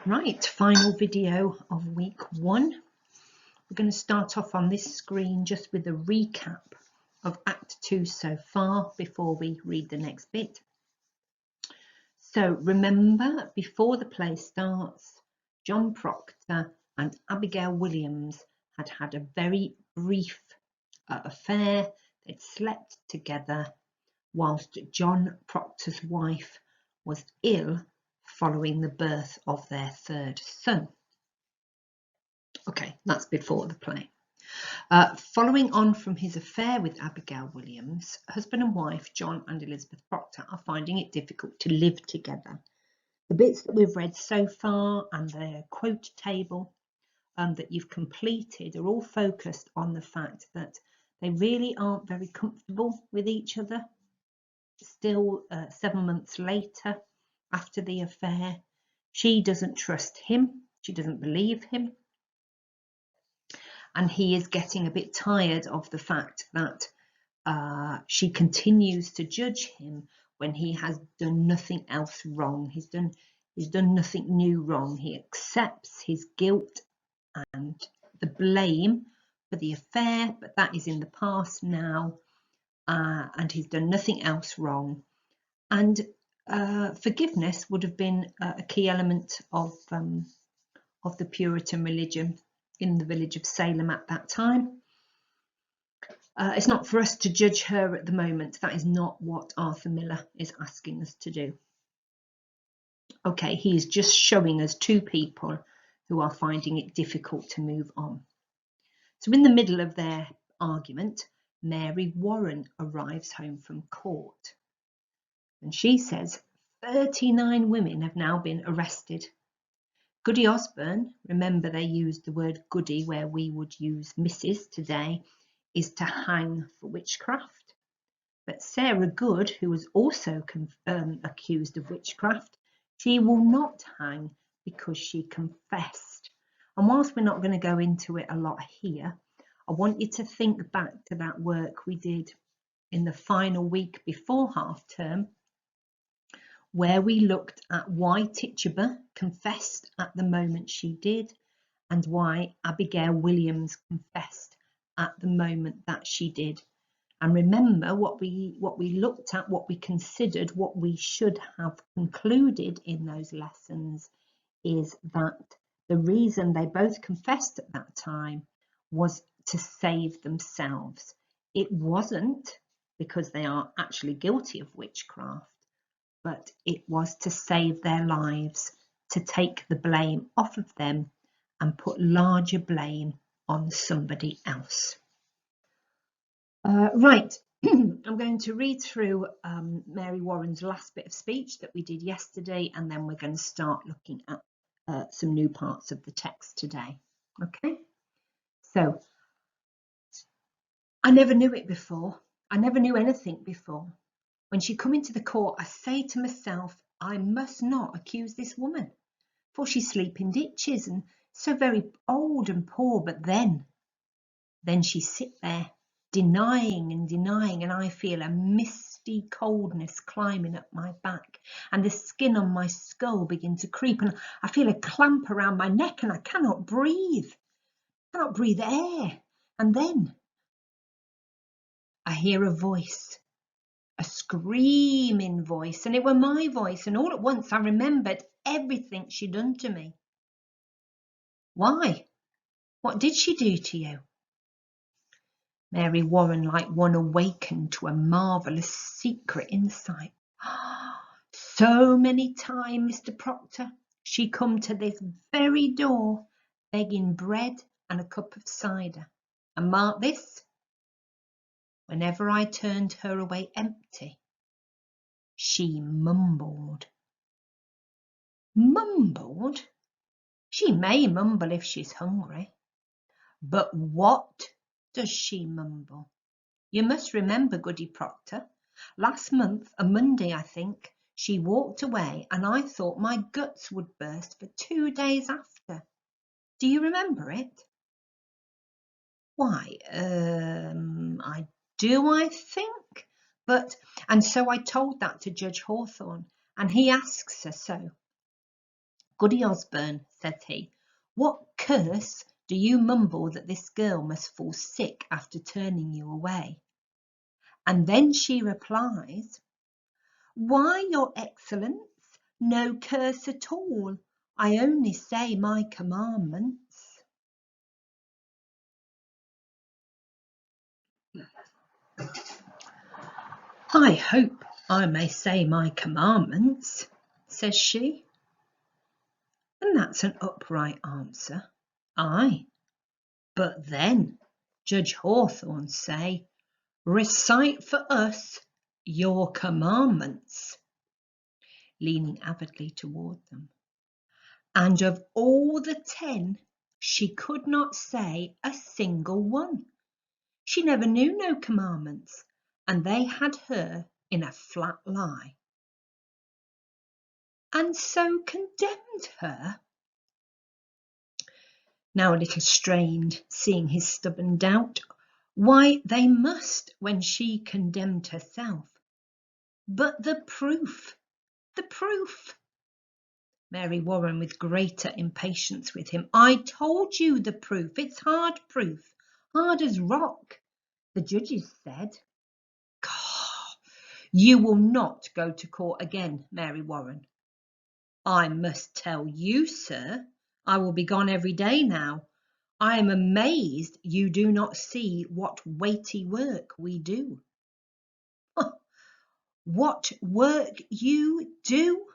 Right, final video of week 1. We're going to start off on this screen just with a recap of Act 2 so far before we read the next bit. So remember, before the play starts, John Proctor and Abigail Williams had had a very brief affair. They'd slept together whilst John Proctor's wife was ill following the birth of their third son. Okay, that's before the play. Following on from his affair with Abigail Williams, husband and wife John and Elizabeth Proctor are finding it difficult to live together. The bits that we've read so far and the quote table that you've completed are all focused on the fact that they really aren't very comfortable with each other. Still 7 months later, after the affair, she doesn't trust him, she doesn't believe him, and he is getting a bit tired of the fact that she continues to judge him when he has done nothing else wrong. He's done nothing new wrong. He accepts his guilt and the blame for the affair, but that is in the past now, and he's done nothing else wrong. And forgiveness would have been a key element of the Puritan religion in the village of Salem at that time. It's not for us to judge her at the moment. That is not what Arthur Miller is asking us to do. Okay, he is just showing us two people who are finding it difficult to move on. So in the middle of their argument, Mary Warren arrives home from court. And she says 39 women have now been arrested. Goody Osborne, remember they used the word goody where we would use Mrs. today, is to hang for witchcraft. But Sarah Good, who was also accused of witchcraft, she will not hang because she confessed. And whilst we're not going to go into it a lot here, I want you to think back to that work we did in the final week before half term, where we looked at why Tituba confessed at the moment she did and why Abigail Williams confessed at the moment that she did. And remember what we looked at, what we considered, what we should have concluded in those lessons is that the reason they both confessed at that time was to save themselves. It wasn't because they are actually guilty of witchcraft, but it was to save their lives, to take the blame off of them and put larger blame on somebody else. Right, I'm going to read through Mary Warren's last bit of speech that we did yesterday, and then we're going to start looking at some new parts of the text today. Okay, so I never knew it before. I never knew anything before. When she come into the court, I say to myself, I must not accuse this woman, for she sleep in ditches and so very old and poor. But then she sit there denying and denying, and I feel a misty coldness climbing up my back, and the skin on my skull begin to creep, and I feel a clamp around my neck, and I cannot breathe air. And then I hear a voice, a screaming voice, and it were my voice, and all at once I remembered everything she'd done to me. Why? What did she do to you? Mary Warren, like one awakened to a marvellous secret insight. So many times, Mr. Proctor, she come to this very door begging bread and a cup of cider. And mark this, whenever I turned her away empty, she mumbled. Mumbled? She may mumble if she's hungry. But what does she mumble? You must remember, Goody Proctor, last month, a Monday, I think, she walked away and I thought my guts would burst for 2 days after. Do you remember it? Why, I do, I think. And so I told that to Judge Hawthorne, and he asks her so. Goody Osborne, says he, what curse do you mumble that this girl must fall sick after turning you away? And then she replies, why, your excellence, no curse at all. I only say my commandments. I hope I may say my commandments, says she. And that's an upright answer. Aye, but then Judge Hawthorne say, recite for us your commandments, leaning avidly toward them. And of all the 10, she could not say a single one. She never knew no commandments, and they had her in a flat lie, and so condemned her. Now a little strained, seeing his stubborn doubt, why they must when she condemned herself. But the proof, the proof. Mary Warren with greater impatience with him. I told you the proof, it's hard proof, hard as rock, the judges said. God, you will not go to court again, Mary Warren. I must tell you, sir, I will be gone every day now. I am amazed you do not see what weighty work we do. What work you do?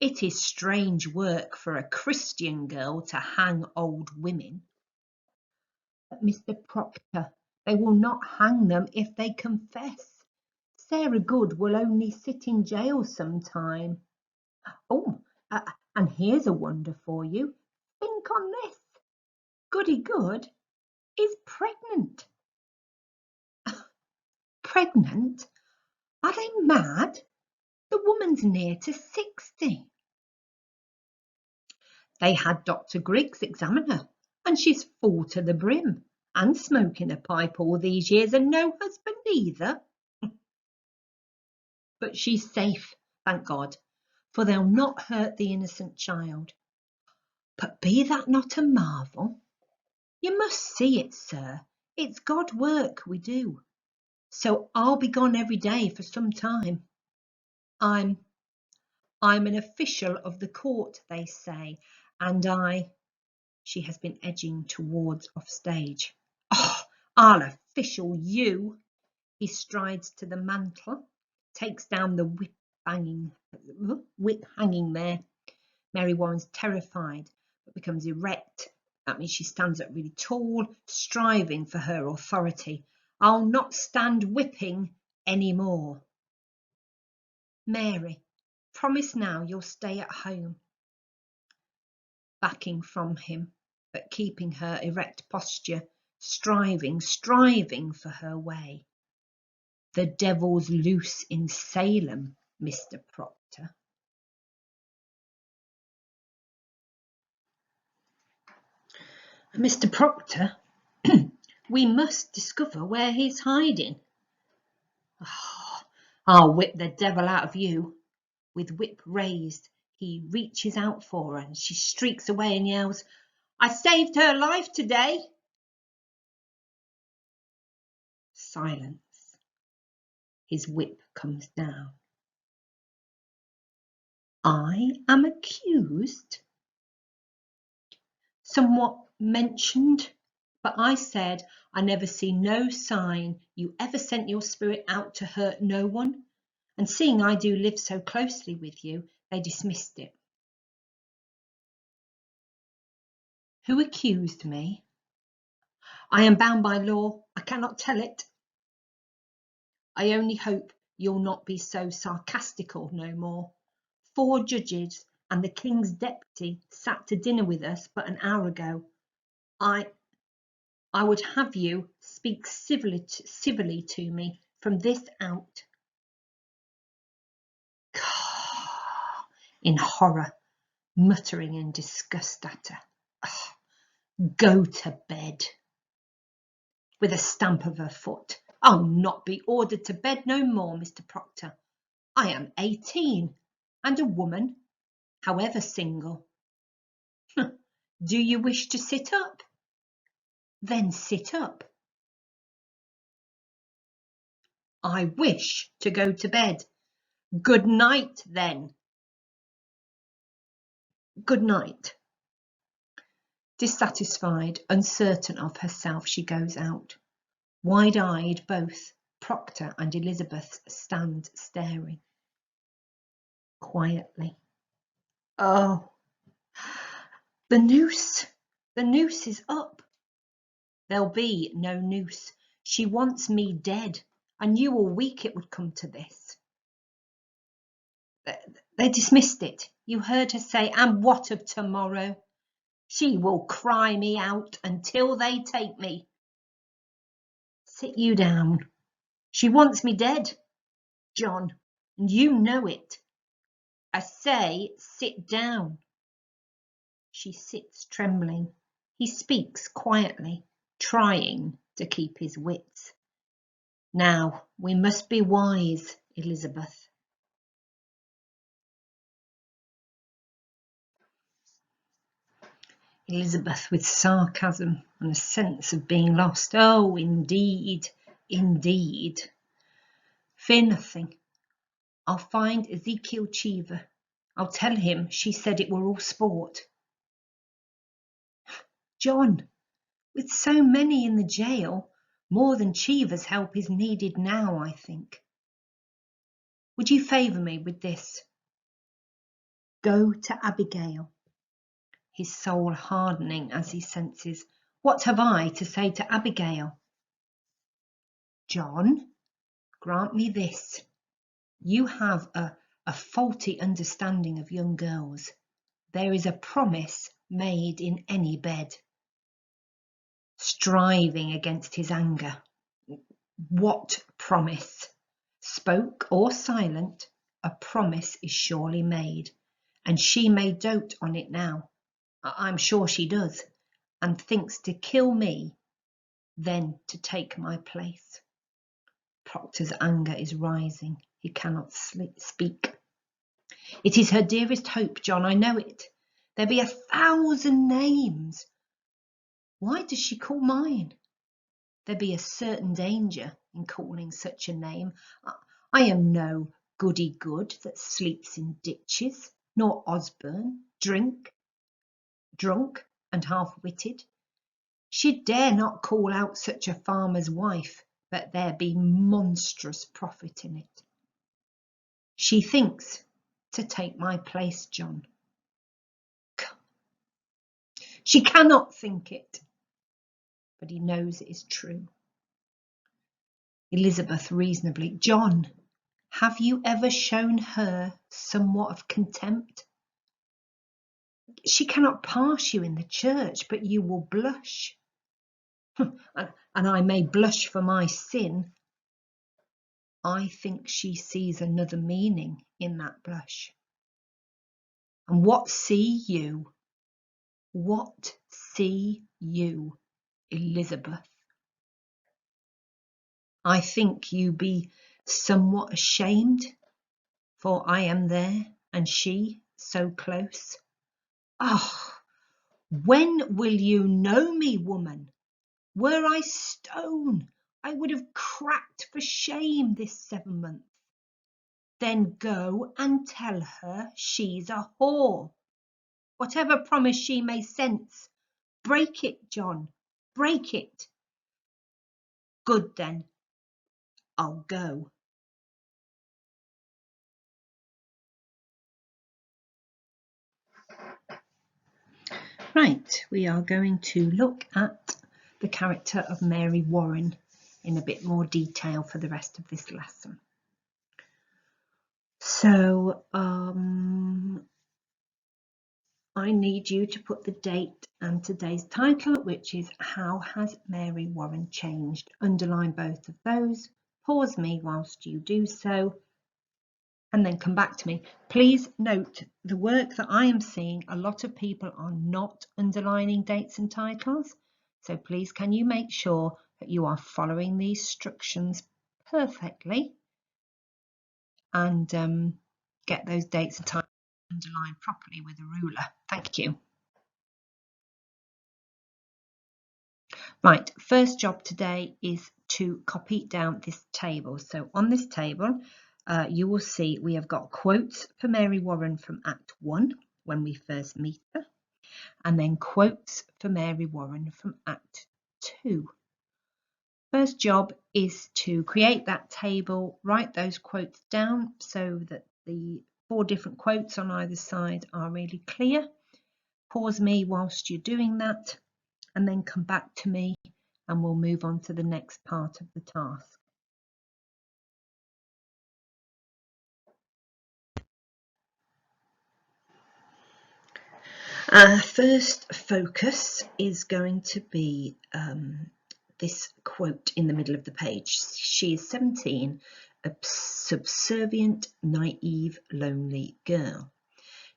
It is strange work for a Christian girl to hang old women. But Mr. Proctor, they will not hang them if they confess. Sarah Good will only sit in jail some time. Oh, and here's a wonder for you. Think on this. Goody Good is pregnant. Pregnant? Are they mad? The woman's near to 60. They had Dr. Griggs examine her, and she's full to the brim, and smoking a pipe all these years, and no husband either. But she's safe, thank God, for they'll not hurt the innocent child. But be that not a marvel? You must see it, sir. It's God work we do. So I'll be gone every day for some time. I'm an official of the court, they say, and she has been edging towards off stage. Oh, I'll official you. He strides to the mantel, takes down the whip hanging there. Mary Warren's terrified, but becomes erect. That means she stands up really tall, striving for her authority. I'll not stand whipping any more. Mary, promise now you'll stay at home. Backing from him, but keeping her erect posture, striving for her way. The devil's loose in Salem, Mr. Proctor. Mr. Proctor, we must discover where he's hiding. Oh, I'll whip the devil out of you. With whip raised, he reaches out for her and she streaks away and yells, I saved her life today. Silence. His whip comes down. I am accused? Somewhat mentioned, but I said I never see no sign you ever sent your spirit out to hurt no one, and seeing I do live so closely with you, they dismissed it. Who accused me? I am bound by law. I cannot tell it. I only hope you'll not be so sarcastical no more. 4 judges and the King's deputy sat to dinner with us but an hour ago. I would have you speak civilly to me from this out. In horror, muttering in disgust at her. Go to bed. With a stamp of her foot. I'll not be ordered to bed no more, Mr. Proctor. I am 18 and a woman. however single. Do you wish to sit up? Then sit up. I wish to go to bed. Good night, then. Good night. Dissatisfied, uncertain of herself, she goes out. Wide-eyed, both Proctor and Elizabeth stand staring. Quietly. Oh, the noose! The noose is up. There'll be no noose. She wants me dead. I knew all week it would come to this. They dismissed it. You heard her say, and what of tomorrow? She will cry me out until they take me. Sit you down. She wants me dead, John, and you know it. I say, sit down. She sits trembling. He speaks quietly, trying to keep his wits. Now, we must be wise, Elizabeth. Elizabeth, with sarcasm and a sense of being lost. Oh, indeed, indeed. Fear nothing. I'll find Ezekiel Cheever. I'll tell him she said it were all sport. John, with so many in the jail, more than Cheever's help is needed now, I think. Would you favour me with this? Go to Abigail. His soul hardening as he senses, what have I to say to Abigail? John, grant me this. You have a faulty understanding of young girls. There is a promise made in any bed. Striving against his anger. What promise? Spoke or silent, a promise is surely made, and she may dote on it now. I'm sure she does, and thinks to kill me, then to take my place. Proctor's anger is rising. He cannot speak. It is her dearest hope, John, I know it. There be 1,000 names. Why does she call mine? There be a certain danger in calling such a name. I am no goody-good that sleeps in ditches, nor Osborne, drunk and half-witted. She dare not call out such a farmer's wife, but there be monstrous profit in it. She thinks to take my place, John. She cannot think it, but he knows it is true. Elizabeth reasonably, John, have you ever shown her somewhat of contempt? She cannot pass you in the church, but you will blush. And I may blush for my sin. I think she sees another meaning in that blush. And what see you? What see you, Elizabeth? I think you be somewhat ashamed, for I am there, and she so close. Ah, when will you know me, woman? Were I stone, I would have cracked for shame this 7 months. Then go and tell her she's a whore. Whatever promise she may sense, break it, John, break it. Good then, I'll go. Right, we are going to look at the character of Mary Warren in a bit more detail for the rest of this lesson. So I need you to put the date and today's title, which is How Has Mary Warren Changed? Underline both of those, pause me whilst you do so, and then come back to me. Please note the work that I am seeing, a lot of people are not underlining dates and titles. So please, can you make sure that you are following these instructions perfectly and get those dates and titles. underline properly with a ruler. Thank you. Right, first job today is to copy down this table. So on this table, you will see we have got quotes for Mary Warren from Act 1 when we first meet her, and then quotes for Mary Warren from Act 2. First job is to create that table, write those quotes down so that the 4 different quotes on either side are really clear. Pause me whilst you're doing that, and then come back to me and we'll move on to the next part of the task. Our first focus is going to be this quote in the middle of the page. She is 17, a subservient, naive, lonely girl.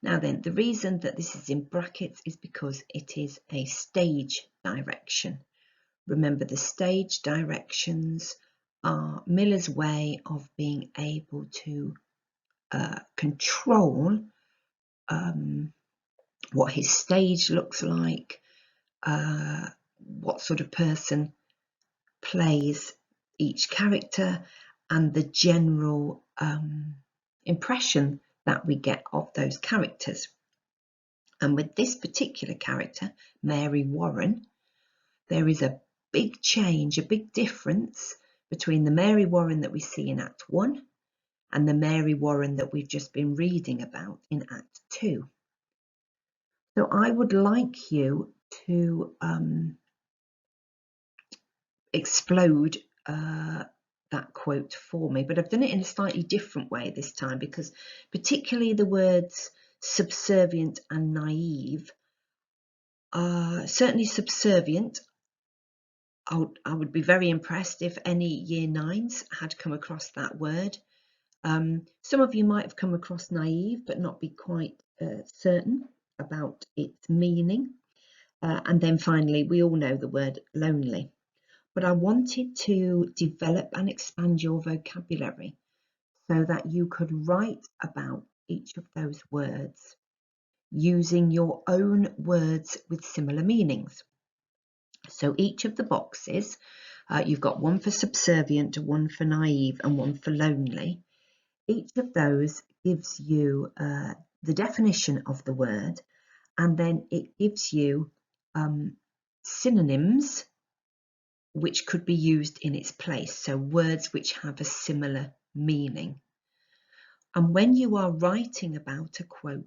Now then, the reason that this is in brackets is because it is a stage direction. Remember, the stage directions are Miller's way of being able to control what his stage looks like, what sort of person plays each character, and the general impression that we get of those characters. And with this particular character, Mary Warren, there is a big change, a big difference between the Mary Warren that we see in Act 1 and the Mary Warren that we've just been reading about in Act 2. So I would like you to explode that quote for me, but I've done it in a slightly different way this time, because particularly the words subservient and naive, certainly subservient, I would be very impressed if any Year 9s had come across that word. Some of you might have come across naive but not be quite certain about its meaning. And then finally, we all know the word lonely. But I wanted to develop and expand your vocabulary so that you could write about each of those words using your own words with similar meanings. So each of the boxes, you've got one for subservient, one for naive, and one for lonely. Each of those gives you the definition of the word, and then it gives you synonyms which could be used in its place, so words which have a similar meaning. And when you are writing about a quote,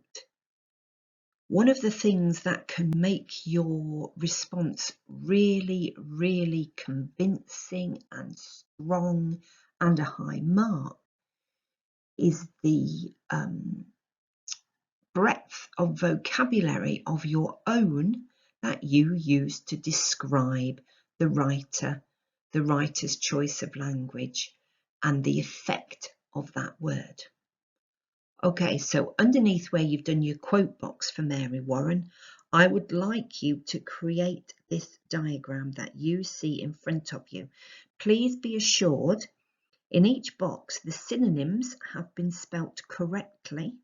one of the things that can make your response really, really convincing and strong and a high mark is the breadth of vocabulary of your own that you use to describe the writer, the writer's choice of language, and the effect of that word. Okay, so underneath where you've done your quote box for Mary Warren, I would like you to create this diagram that you see in front of you. Please be assured in each box the synonyms have been spelt correctly.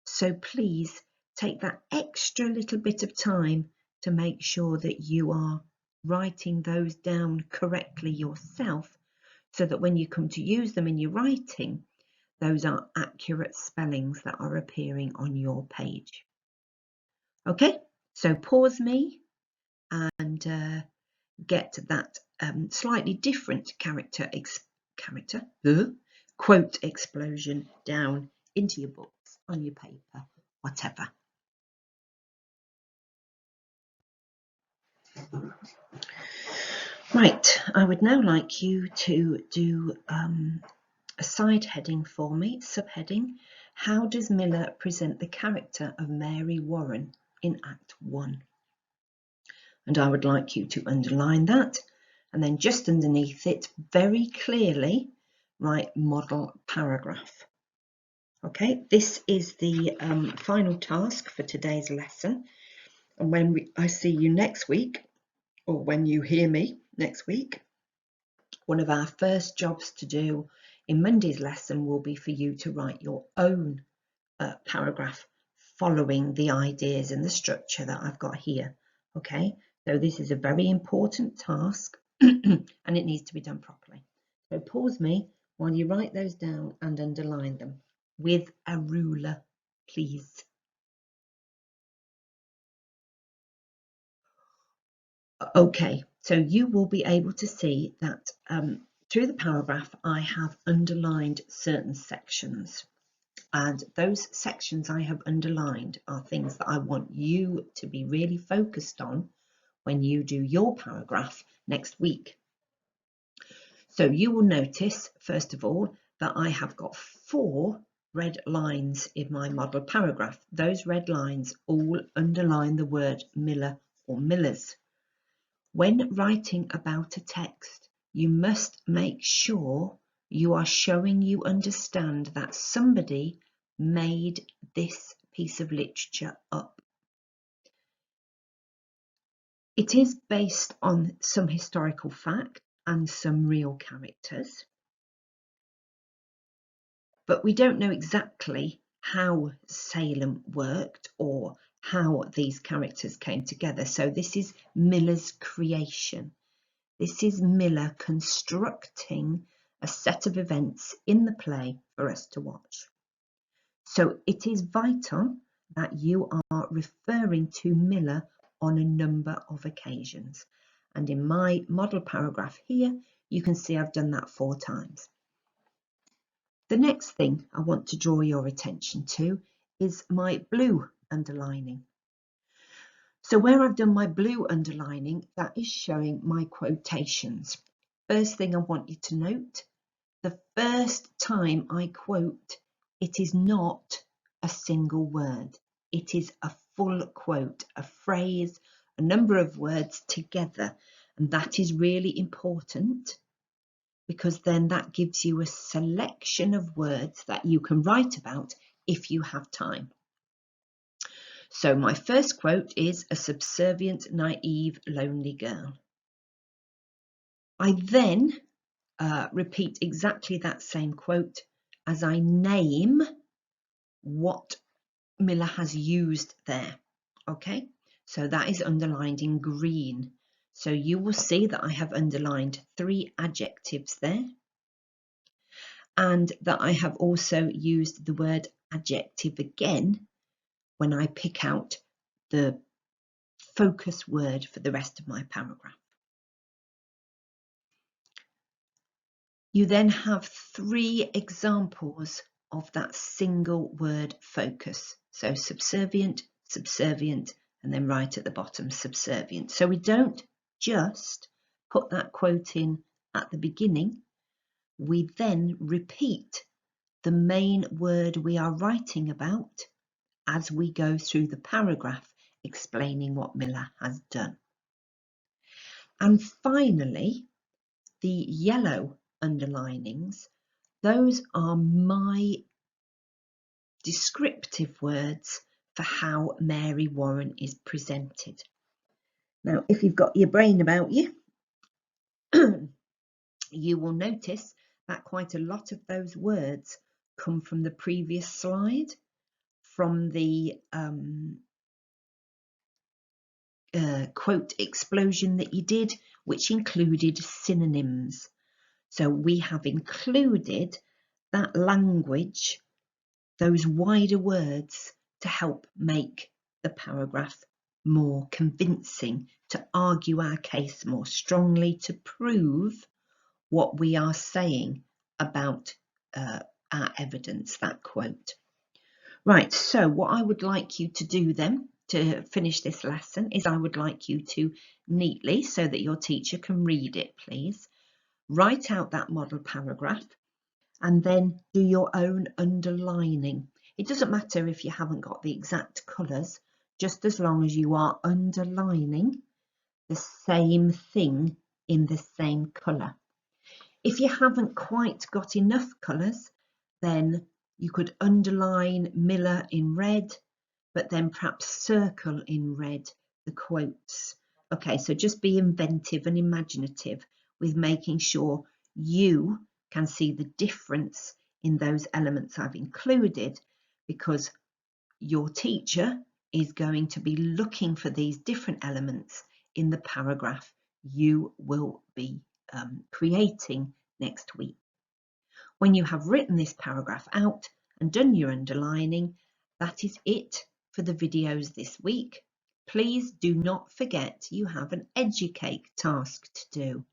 So please take that extra little bit of time to make sure that you are writing those down correctly yourself, so that when you come to use them in your writing, those are accurate spellings that are appearing on your page. Okay, so pause me and get that slightly different quote explosion down into your books, on your paper, whatever. Right, I would now like you to do a side heading for me, subheading, how does Miller present the character of Mary Warren in Act 1? And I would like you to underline that, and then just underneath it, very clearly, write model paragraph. Okay, this is the final task for today's lesson. And when I see you next week, or when you hear me next week, one of our first jobs to do in Monday's lesson will be for you to write your own paragraph following the ideas and the structure that I've got here. Okay, so this is a very important task and it needs to be done properly. So pause me while you write those down and underline them with a ruler, please. Okay, so you will be able to see that through the paragraph I have underlined certain sections, and those sections I have underlined are things that I want you to be really focused on when you do your paragraph next week. So you will notice, first of all, that I have got 4 red lines in my model paragraph. Those red lines all underline the word Miller or Millers. When writing about a text, you must make sure you are showing you understand that somebody made this piece of literature up. It is based on some historical fact and some real characters, but we don't know exactly how Salem worked or how these characters came together. So this is Miller's creation. This is Miller constructing a set of events in the play for us to watch. So it is vital that you are referring to Miller on a number of occasions. And in my model paragraph here, you can see I've done that 4 times. The next thing I want to draw your attention to is my blue underlining. So where I've done my blue underlining, that is showing my quotations. First thing I want you to note, the first time I quote, it is not a single word. It is a full quote, a phrase, a number of words together. And that is really important, because then that gives you a selection of words that you can write about if you have time. So my first quote is a subservient, naive, lonely girl. I then repeat exactly that same quote as I name what Miller has used there. Okay, so that is underlined in green. So you will see that I have underlined 3 adjectives there, and that I have also used the word adjective again when I pick out the focus word for the rest of my paragraph. You then have 3 examples of that single word focus. So subservient, subservient, and then right at the bottom, subservient. So we don't just put that quote in at the beginning. We then repeat the main word we are writing about as we go through the paragraph explaining what Miller has done. And finally, the yellow underlinings, those are my descriptive words for how Mary Warren is presented. Now, if you've got your brain about you, you will notice that quite a lot of those words come from the previous slide, from the quote explosion that you did, which included synonyms. So we have included that language, those wider words, to help make the paragraph more convincing, to argue our case more strongly, to prove what we are saying about our evidence, that quote. Right, so what I would like you to do then to finish this lesson is I would like you to neatly, so that your teacher can read it, please, write out that model paragraph and then do your own underlining. It doesn't matter if you haven't got the exact colours, just as long as you are underlining the same thing in the same colour. If you haven't quite got enough colours, then you could underline Miller in red, but then perhaps circle in red the quotes. Okay, so just be inventive and imaginative with making sure you can see the difference in those elements I've included, because your teacher is going to be looking for these different elements in the paragraph you will be creating next week. When you have written this paragraph out and done your underlining, that is it for the videos this week. Please do not forget you have an Educate task to do.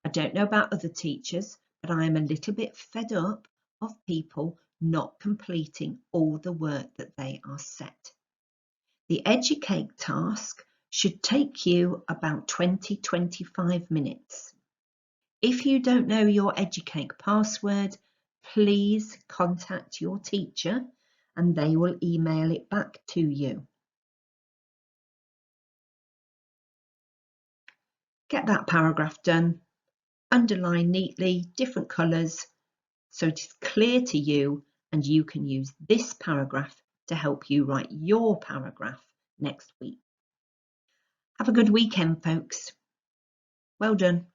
I don't know about other teachers, but I am a little bit fed up of people not completing all the work that they are set. The Educate task should take you about 20-25 minutes. If you don't know your Educate password, please contact your teacher and they will email it back to you. Get that paragraph done, underline neatly, different colours, so it is clear to you and you can use this paragraph to help you write your paragraph next week. Have a good weekend, folks. Well done.